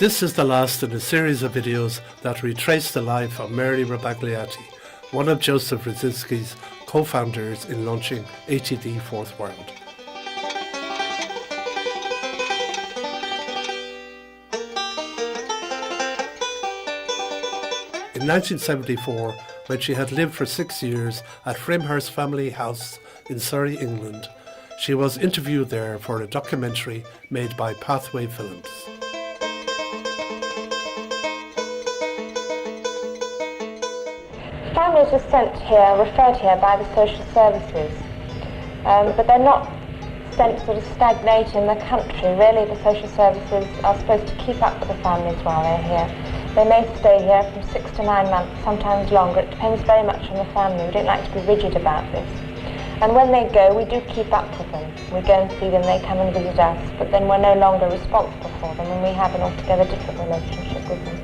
This is the last in a series of videos that retrace the life of Mary Rabagliati, one of Joseph Wresinski's co-founders in launching ATD Fourth World. In 1974, when she had lived for 6 years at Frimhurst family house in Surrey, England, she was interviewed there for a documentary made by Pathway Films. Families are sent here, referred here by the social services, but they're not sent to sort of stagnate in the country. Really, the social services are supposed to keep up with the families while they're here. They may stay here from 6 to 9 months, sometimes longer. It depends very much on the family. We don't like to be rigid about this. And when they go, we do keep up with them. We go and see them, they come and visit us, but then we're no longer responsible for them and we have an altogether different relationship with them.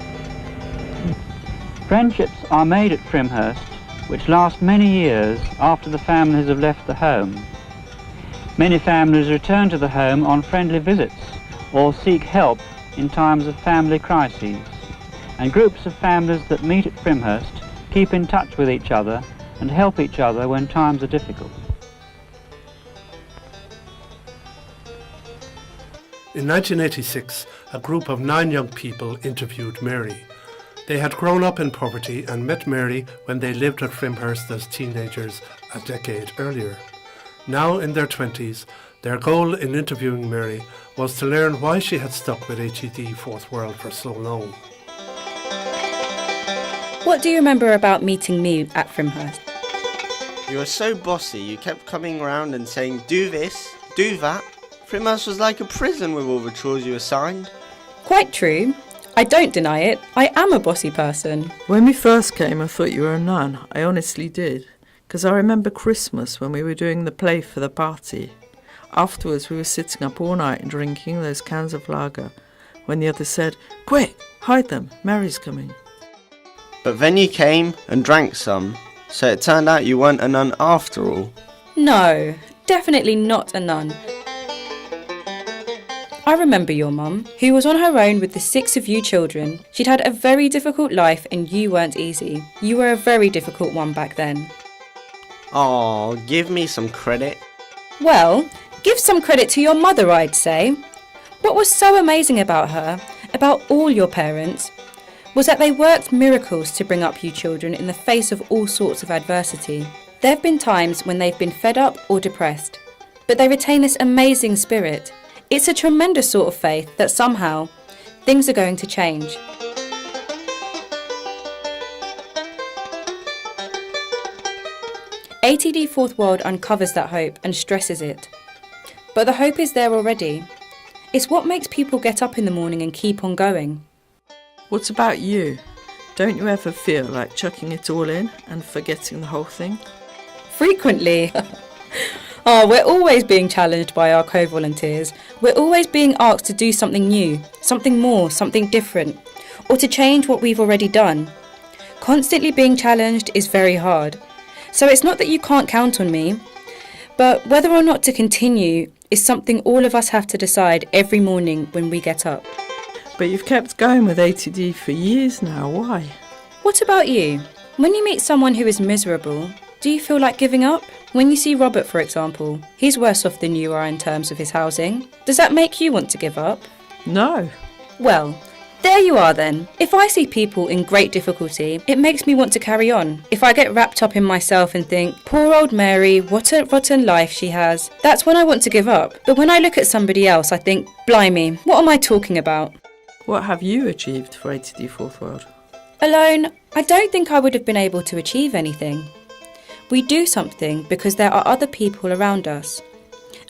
Friendships are made at Frimhurst which last many years after the families have left the home. Many families return to the home on friendly visits or seek help in times of family crises. And groups of families that meet at Frimhurst keep in touch with each other and help each other when times are difficult. In 1986, a group of 9 young people interviewed Mary. They had grown up in poverty and met Mary when they lived at Frimhurst as teenagers a decade earlier. Now in their 20s, their goal in interviewing Mary was to learn why she had stuck with ATD Fourth World for so long. What do you remember about meeting me at Frimhurst? You were so bossy, you kept coming around and saying, do this, do that. Frimhurst was like a prison with all the chores you assigned. Quite true. I don't deny it. I am a bossy person. When we first came, I thought you were a nun. I honestly did. Because I remember Christmas when we were doing the play for the party. Afterwards, we were sitting up all night and drinking those cans of lager. When the others said, quick, hide them, Mary's coming. But then you came and drank some, so it turned out you weren't a nun after all. No, definitely not a nun. I remember your mum, who was on her own with the 6 of you children. She'd had a very difficult life and you weren't easy. You were a very difficult one back then. Aw, give me some credit. Well, give some credit to your mother, I'd say. What was so amazing about her, about all your parents, was that they worked miracles to bring up you children in the face of all sorts of adversity. There have been times when they've been fed up or depressed, but they retain this amazing spirit. It's a tremendous sort of faith that somehow things are going to change. ATD Fourth World uncovers that hope and stresses it. But the hope is there already. It's what makes people get up in the morning and keep on going. What about you? Don't you ever feel like chucking it all in and forgetting the whole thing? Frequently. We're always being challenged by our co-volunteers. We're always being asked to do something new, something more, something different, or to change what we've already done. Constantly being challenged is very hard. So it's not that you can't count on me, but whether or not to continue is something all of us have to decide every morning when we get up. But you've kept going with ATD for years now. Why? What about you? When you meet someone who is miserable, do you feel like giving up? When you see Robert, for example, he's worse off than you are in terms of his housing. Does that make you want to give up? No. Well, there you are then. If I see people in great difficulty, it makes me want to carry on. If I get wrapped up in myself and think, poor old Mary, what a rotten life she has, that's when I want to give up. But when I look at somebody else, I think, blimey, what am I talking about? What have you achieved for ATD Fourth World? Alone, I don't think I would have been able to achieve anything. We do something because there are other people around us.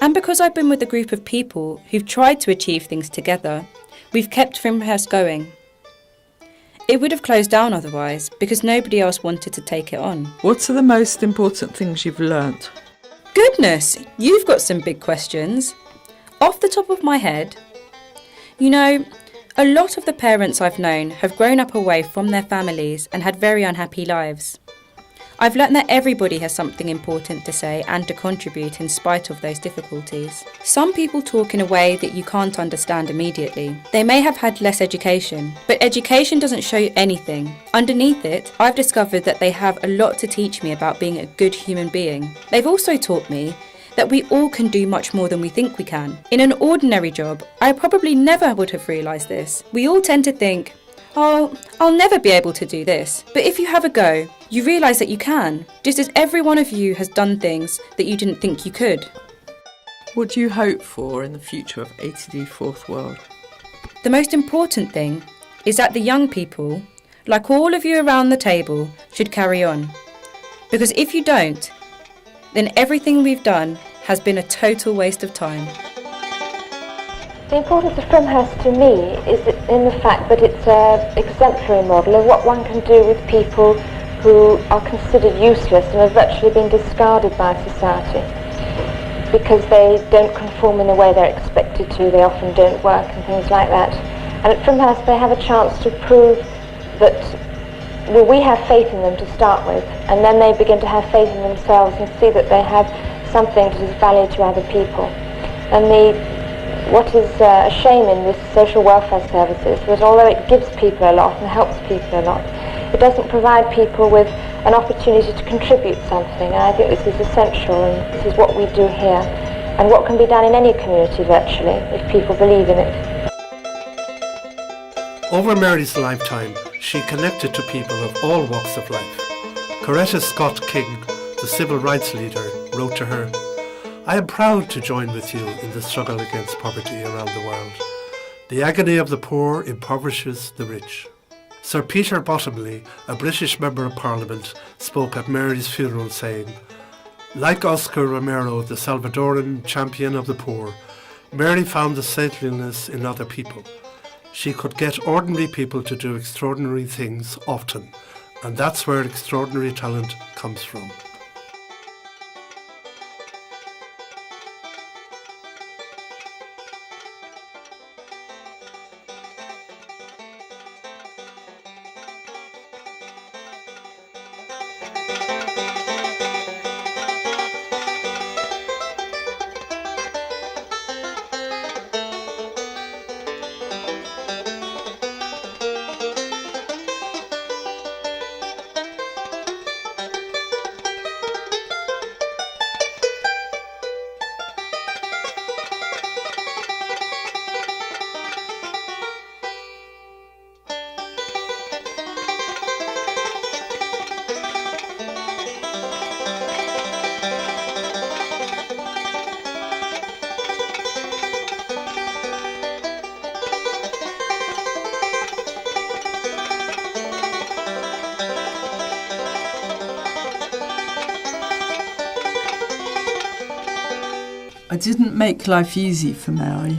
And because I've been with a group of people who've tried to achieve things together, we've kept Frimhurst going. It would have closed down otherwise because nobody else wanted to take it on. What are the most important things you've learnt? Goodness, you've got some big questions. Off the top of my head, you know, a lot of the parents I've known have grown up away from their families and had very unhappy lives. I've learnt that everybody has something important to say and to contribute in spite of those difficulties. Some people talk in a way that you can't understand immediately. They may have had less education, but education doesn't show you anything. Underneath it, I've discovered that they have a lot to teach me about being a good human being. They've also taught me that we all can do much more than we think we can. In an ordinary job, I probably never would have realised this. We all tend to think, oh, I'll never be able to do this. But if you have a go, you realise that you can, just as every one of you has done things that you didn't think you could. What do you hope for in the future of ATD Fourth World? The most important thing is that the young people, like all of you around the table, should carry on. Because if you don't, then everything we've done has been a total waste of time. The importance of Frimhurst to me is in the fact that it's an exemplary model of what one can do with people who are considered useless and have virtually been discarded by society because they don't conform in the way they're expected to, they often don't work and things like that. And at Frimhurst they have a chance to prove that we have faith in them to start with, and then they begin to have faith in themselves and see that they have something that is value to other people. And what is a shame in this social welfare services that although it gives people a lot and helps people a lot, it doesn't provide people with an opportunity to contribute something. And I think this is essential, and this is what we do here, and what can be done in any community virtually if people believe in it. Over Mary's lifetime, she connected to people of all walks of life. Coretta Scott King, the civil rights leader, wrote to her, "I am proud to join with you in the struggle against poverty around the world. The agony of the poor impoverishes the rich." Sir Peter Bottomley, a British Member of Parliament, spoke at Mary's funeral saying, "Like Oscar Romero, the Salvadoran champion of the poor, Mary found the saintliness in other people. She could get ordinary people to do extraordinary things often, and that's where extraordinary talent comes from." I didn't make life easy for Mary.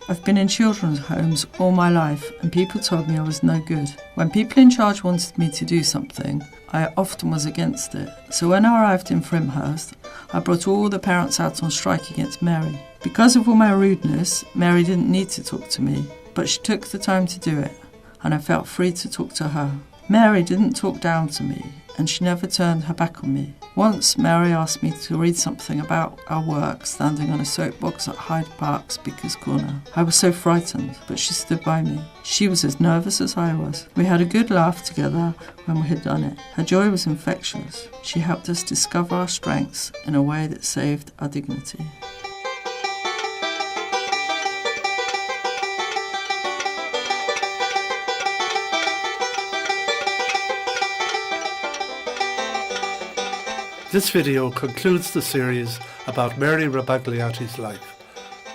I've been in children's homes all my life and people told me I was no good. When people in charge wanted me to do something, I often was against it. So when I arrived in Frimhurst, I brought all the parents out on strike against Mary. Because of all my rudeness, Mary didn't need to talk to me, but she took the time to do it, and I felt free to talk to her. Mary didn't talk down to me, and she never turned her back on me. Once, Mary asked me to read something about our work standing on a soapbox at Hyde Park Speaker's Corner. I was so frightened, but she stood by me. She was as nervous as I was. We had a good laugh together when we had done it. Her joy was infectious. She helped us discover our strengths in a way that saved our dignity. This video concludes the series about Mary Rabagliati's life.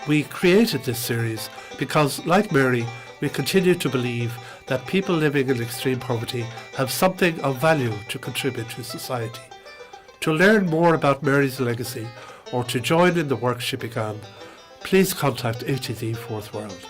We created this series because, like Mary, we continue to believe that people living in extreme poverty have something of value to contribute to society. To learn more about Mary's legacy or to join in the work she began, please contact ATD Fourth World.